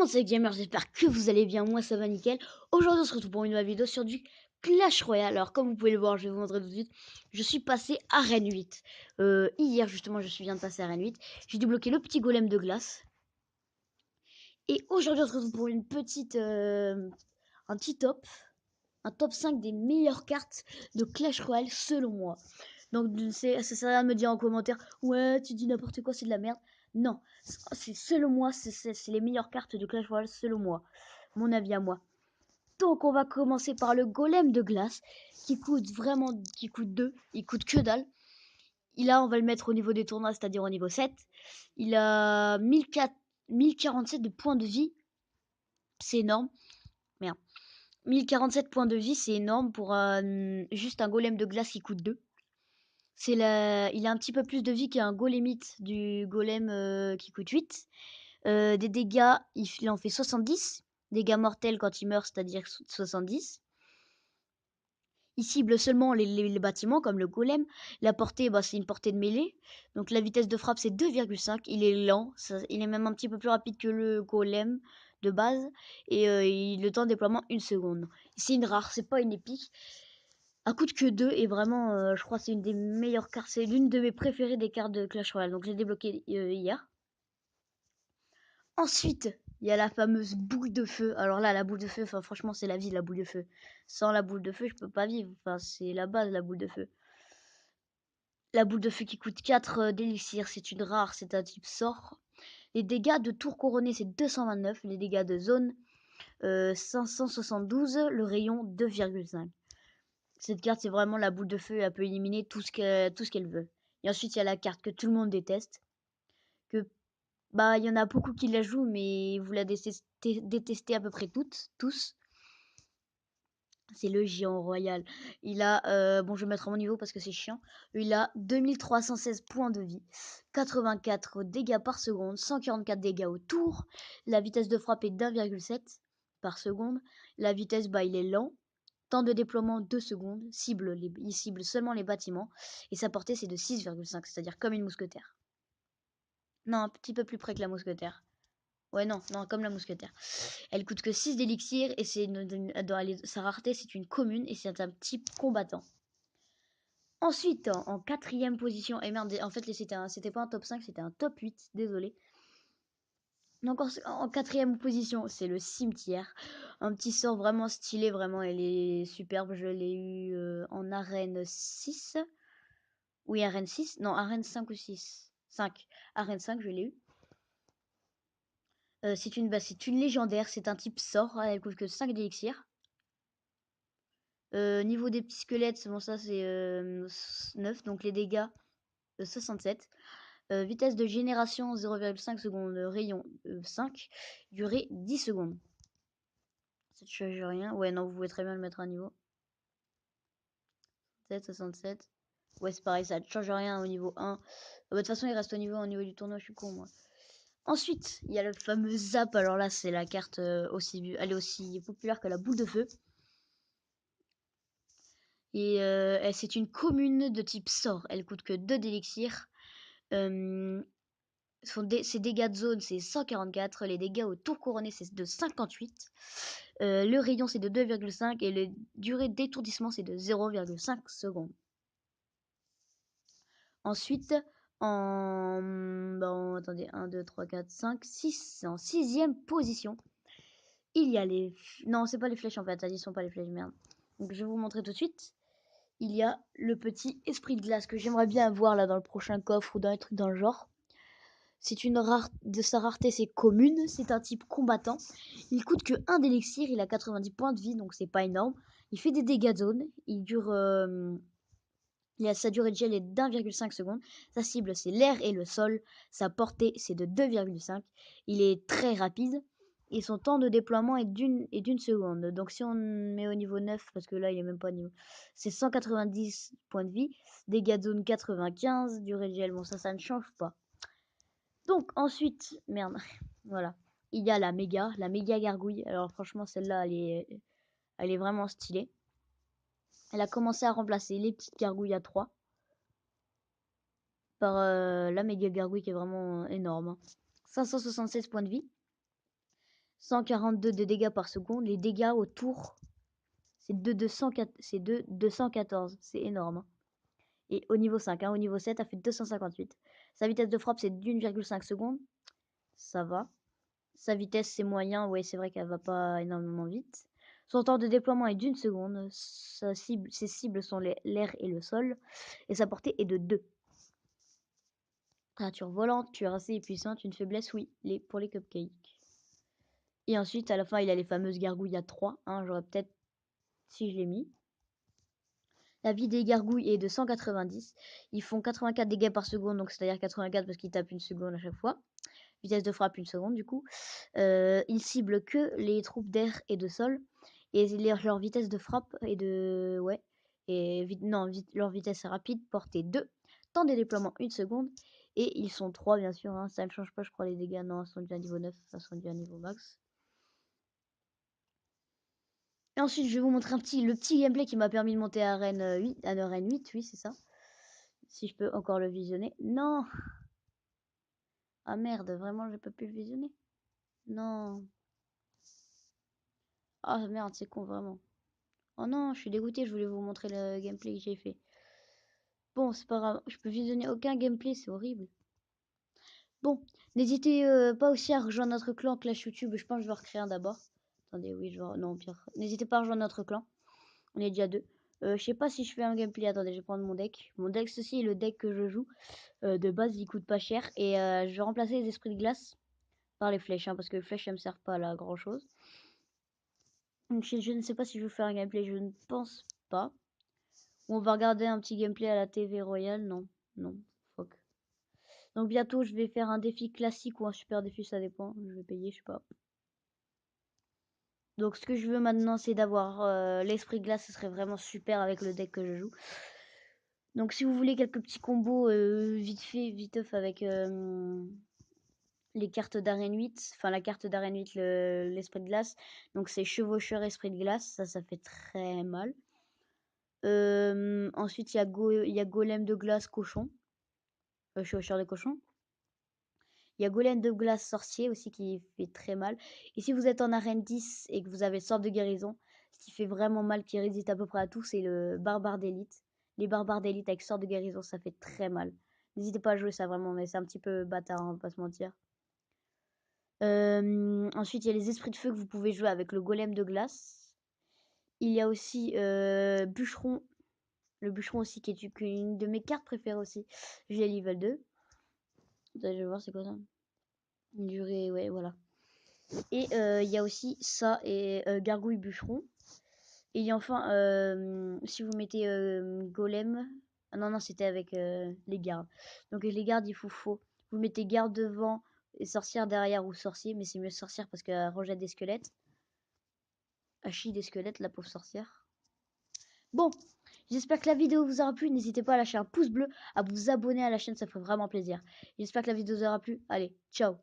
monde, c'est Gamer, j'espère que vous allez bien, moi ça va nickel. Aujourd'hui on se retrouve pour une nouvelle vidéo sur du Clash Royale. Alors comme vous pouvez le voir, je vais vous montrer tout de suite, je suis passé à Arène 8. Hier justement je viens de passer à Arène 8. J'ai débloqué le petit golem de glace. Et aujourd'hui on se retrouve pour une petite, un petit top. Un top 5 des meilleures cartes de Clash Royale selon moi. Donc ça sert à rien de me dire en commentaire, ouais tu dis n'importe quoi, c'est de la merde. Non, c'est selon moi, c'est les meilleures cartes de Clash Royale selon moi. Mon avis à moi. Donc on va commencer par le golem de glace qui coûte 2, il coûte que dalle. On va le mettre au niveau des tournois, c'est-à-dire au niveau 7. Il a 1047 de points de vie. C'est énorme. Merde. 1047 points de vie, c'est énorme pour juste un golem de glace qui coûte 2. Il a un petit peu plus de vie qu'un golemite du golem qui coûte 8. Des dégâts, il en fait 70. Dégâts mortels quand il meurt, c'est-à-dire 70. Il cible seulement les bâtiments comme le golem. La portée, c'est une portée de mêlée. Donc la vitesse de frappe, c'est 2,5. Il est lent. Il est même un petit peu plus rapide que le golem de base. Et le temps de déploiement, 1 seconde. C'est une rare, c'est pas une épique. À coûte que 2 et vraiment, je crois que c'est une des meilleures cartes. C'est l'une de mes préférées des cartes de Clash Royale. Donc j'ai débloqué hier. Ensuite, il y a la fameuse boule de feu. Alors là, la boule de feu, franchement, c'est la vie, la boule de feu. Sans la boule de feu, je peux pas vivre. C'est la base, la boule de feu. La boule de feu qui coûte 4 d'élixir, c'est une rare, c'est un type sort. Les dégâts de tour couronné, c'est 229. Les dégâts de zone, 572. Le rayon, 2,5. Cette carte, c'est vraiment la boule de feu. Elle peut éliminer tout ce qu'elle veut. Et ensuite, il y a la carte que tout le monde déteste. Il y en a beaucoup qui la jouent, mais vous la détestez à peu près tous. C'est le géant royal. Je vais mettre à mon niveau parce que c'est chiant. Il a 2316 points de vie, 84 dégâts par seconde, 144 dégâts au tour. La vitesse de frappe est d'1,7 par seconde. La vitesse, il est lent. Temps de déploiement 2 secondes. Il cible seulement les bâtiments. Et sa portée, c'est de 6,5, c'est-à-dire comme une mousquetaire. Non, un petit peu plus près que la mousquetaire. Ouais, non, comme la mousquetaire. Elle coûte que 6 d'élixir et sa rareté, c'est une commune et c'est un type combattant. Ensuite, en 4e position, et merde, en fait, c'était pas un top 5, c'était un top 8, désolé. Donc en 4e position, c'est le cimetière. Un petit sort vraiment stylé, vraiment, elle est superbe. Je l'ai eu en arène 6. Oui, arène 6. Non, arène 5 ou 6. 5. Arène 5, je l'ai eu. C'est une légendaire, c'est un type sort, elle coûte que 5 d'élixir. Niveau des petits squelettes, bon ça c'est 9, donc les dégâts 67. Vitesse de génération 0,5 secondes, rayon 5, durée 10 secondes. Ça ne change rien. Ouais, non, vous pouvez très bien le mettre à niveau. 67. Ouais, c'est pareil, ça ne change rien au niveau 1. De toute façon, il reste au niveau du tournoi, je suis con moi. Ensuite, il y a le fameux Zap. Alors là, c'est la carte elle est aussi populaire que la boule de feu. Et c'est une commune de type sort. Elle coûte que 2 d'élixir. Ses dégâts de zone, c'est 144. Les dégâts au tour couronné, c'est de 58. Le rayon, c'est de 2,5. Et la durée d'étourdissement, c'est de 0,5 secondes. Ensuite, attendez, 1, 2, 3, 4, 5, 6. En 6e position, il y a les... Non, c'est pas les flèches en fait. Ils sont pas les flèches, merde. Donc, je vais vous montrer tout de suite. Il y a le petit esprit de glace que j'aimerais bien avoir là dans le prochain coffre ou dans un truc dans le genre. C'est une rare de sa rareté, c'est commune, c'est un type combattant. Il coûte que 1 d'élixir, il a 90 points de vie, donc c'est pas énorme. Il fait des dégâts de zone, sa durée de gel est d'1,5 secondes. Sa cible, c'est l'air et le sol. Sa portée, c'est de 2,5. Il est très rapide. Et son temps de déploiement est d'une seconde. Donc si on met au niveau 9, parce que là, il est même pas au niveau... C'est 190 points de vie. Dégâts de zone 95. Durée de gel, bon ça ne change pas. Donc ensuite, merde, voilà. Il y a la méga gargouille. Alors franchement, celle-là, elle est vraiment stylée. Elle a commencé à remplacer les petites gargouilles à 3 par la méga gargouille qui est vraiment énorme. 576 points de vie. 142 de dégâts par seconde. Les dégâts autour, c'est de 214. C'est énorme. Hein. Et au niveau 5, hein, au niveau 7, elle fait 258. Sa vitesse de frappe, c'est d'1,5 secondes. Ça va. Sa vitesse, c'est moyen. Ouais, c'est vrai qu'elle va pas énormément vite. Son temps de déploiement est d'1 seconde. Ses cibles sont l'air et le sol. Et sa portée est de 2. Créature volante, cuirassée et puissante. Une faiblesse, oui, pour les cupcakes. Et ensuite, à la fin, il a les fameuses gargouilles à 3. Hein, j'aurais peut-être, si je l'ai mis. La vie des gargouilles est de 190. Ils font 84 dégâts par seconde, donc c'est-à-dire 84 parce qu'ils tapent une seconde à chaque fois. Vitesse de frappe, une seconde du coup. Ils ciblent que les troupes d'air et de sol. Et leur vitesse de frappe est de... Ouais. Et leur vitesse rapide, portée 2. Temps de déploiement, 1 seconde. Et ils sont 3 bien sûr. Hein. Ça ne change pas, je crois, les dégâts. Non, ils sont déjà à niveau 9. Ça sont déjà à niveau max. Et ensuite, je vais vous montrer le petit gameplay qui m'a permis de monter à arène 8. À arène 8, oui, c'est ça. Si je peux encore le visionner. Non! Ah merde, vraiment, je peux plus le visionner. Non. Ah merde, c'est con, vraiment. Oh non, je suis dégoûté, je voulais vous montrer le gameplay que j'ai fait. Bon, c'est pas grave, je peux visionner aucun gameplay, c'est horrible. Bon, n'hésitez pas aussi à rejoindre notre clan Clash YouTube, je pense que je vais en recréer un d'abord. Attendez, oui, je vais... Non, pire. N'hésitez pas à rejoindre notre clan, on est déjà 2. Je sais pas si je fais un gameplay, attendez, je vais prendre mon deck. Mon deck, ceci est le deck que je joue. De base, il coûte pas cher. Et je vais remplacer les esprits de glace par les flèches, hein, parce que les flèches, elles me servent pas à grand chose. Donc, je ne sais pas si je vais faire un gameplay, je ne pense pas. Ou on va regarder un petit gameplay à la TV Royale, non, non, fuck. Donc bientôt, je vais faire un défi classique ou un super défi, ça dépend. Je vais payer, je sais pas. Donc ce que je veux maintenant, c'est d'avoir l'esprit de glace, ce serait vraiment super avec le deck que je joue. Donc si vous voulez quelques petits combos vite fait, viteuf avec les cartes d'arène 8, enfin la carte d'arène 8, l'esprit de glace. Donc c'est chevaucheur esprit de glace, ça fait très mal. Ensuite il y a golem de glace cochon, chevaucheur de cochon. Il y a golem de glace sorcier aussi qui fait très mal. Et si vous êtes en arène 10 et que vous avez sorte de guérison, ce qui fait vraiment mal, qui résiste à peu près à tout, c'est le barbare d'élite. Les barbares d'élite avec sorte de guérison, ça fait très mal. N'hésitez pas à jouer ça vraiment, mais c'est un petit peu bâtard, hein, on va pas se mentir. Ensuite, il y a les esprits de feu que vous pouvez jouer avec le golem de glace. Il y a aussi bûcheron. Le bûcheron aussi qui est une de mes cartes préférées aussi. J'ai level 2. Je vais voir c'est quoi ça. Une durée, ouais, voilà. Et il y a aussi ça et gargouille bûcheron. Et il y a enfin, si vous mettez golem... Ah non, non, c'était avec les gardes. Donc les gardes, il faut... Vous mettez garde devant et sorcière derrière ou sorcier. Mais c'est mieux sorcière parce qu'elle rejette des squelettes. Elle chie des squelettes, la pauvre sorcière. Bon, j'espère que la vidéo vous aura plu. N'hésitez pas à lâcher un pouce bleu, à vous abonner à la chaîne, ça ferait vraiment plaisir. J'espère que la vidéo vous aura plu. Allez, ciao!